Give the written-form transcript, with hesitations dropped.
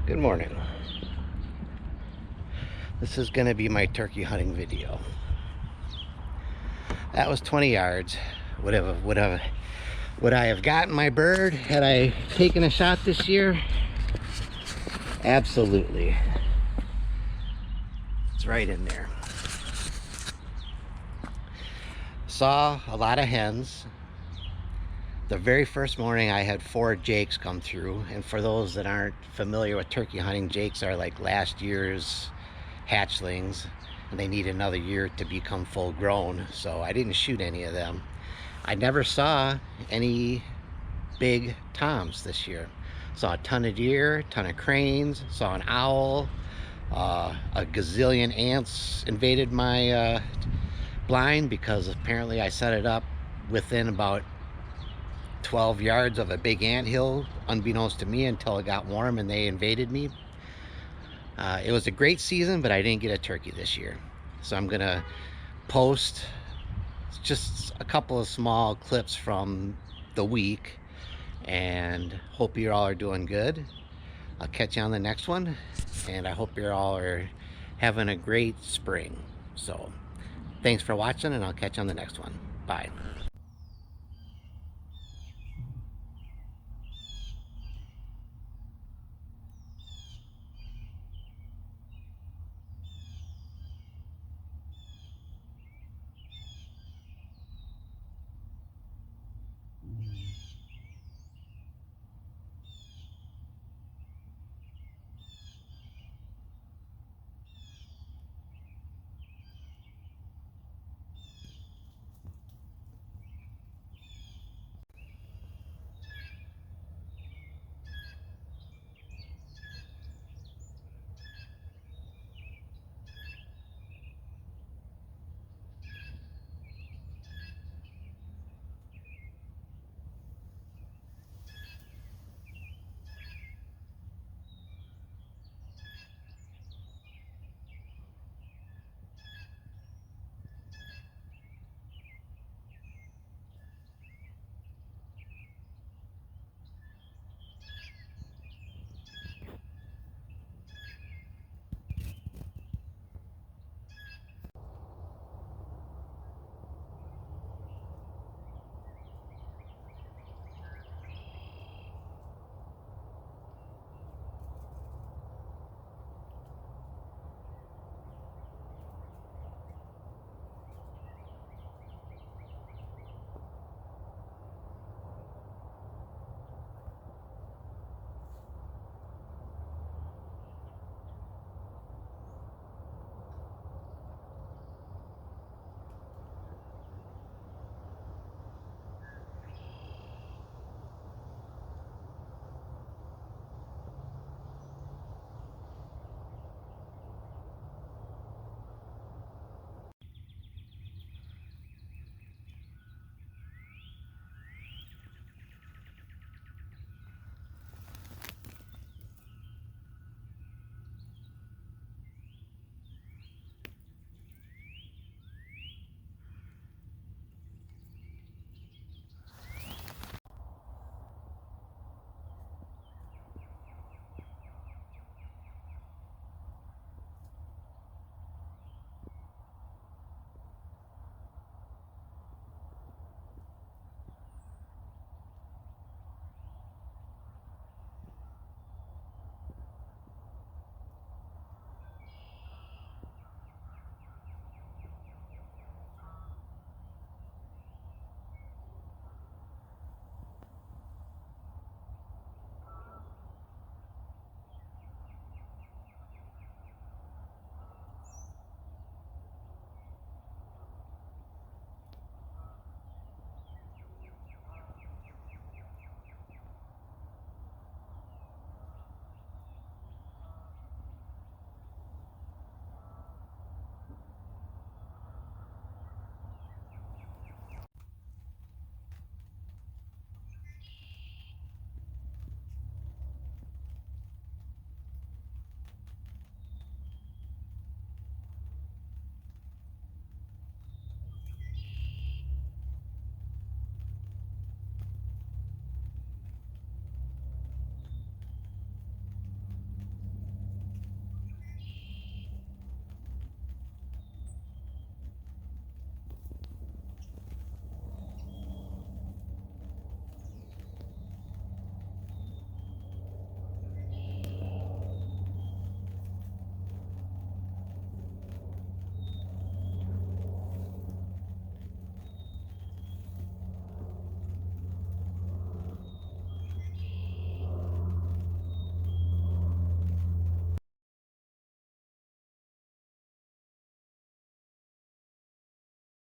Good morning. This is going to be my turkey hunting video. That was 20 yards. Would I have gotten my bird had I taken a shot this year? Absolutely. It's right in there. Saw a lot of hens. The very first morning I had 4 jakes come through, and for those that aren't familiar with turkey hunting, jakes are like last year's hatchlings, and they need another year to become full grown, so I didn't shoot any of them. I never saw any big toms this year. Saw a ton of deer, ton of cranes, saw an owl, a gazillion ants invaded my blind because apparently I set it up within about 12 yards of a big ant hill, unbeknownst to me, until it got warm and they invaded me. It was a great season, but I didn't get a turkey this year. So I'm gonna post just a couple of small clips from the week and hope you all are doing good. I'll catch you on the next one, and I hope you all are having a great spring. So thanks for watching, and I'll catch you on the next one. Bye.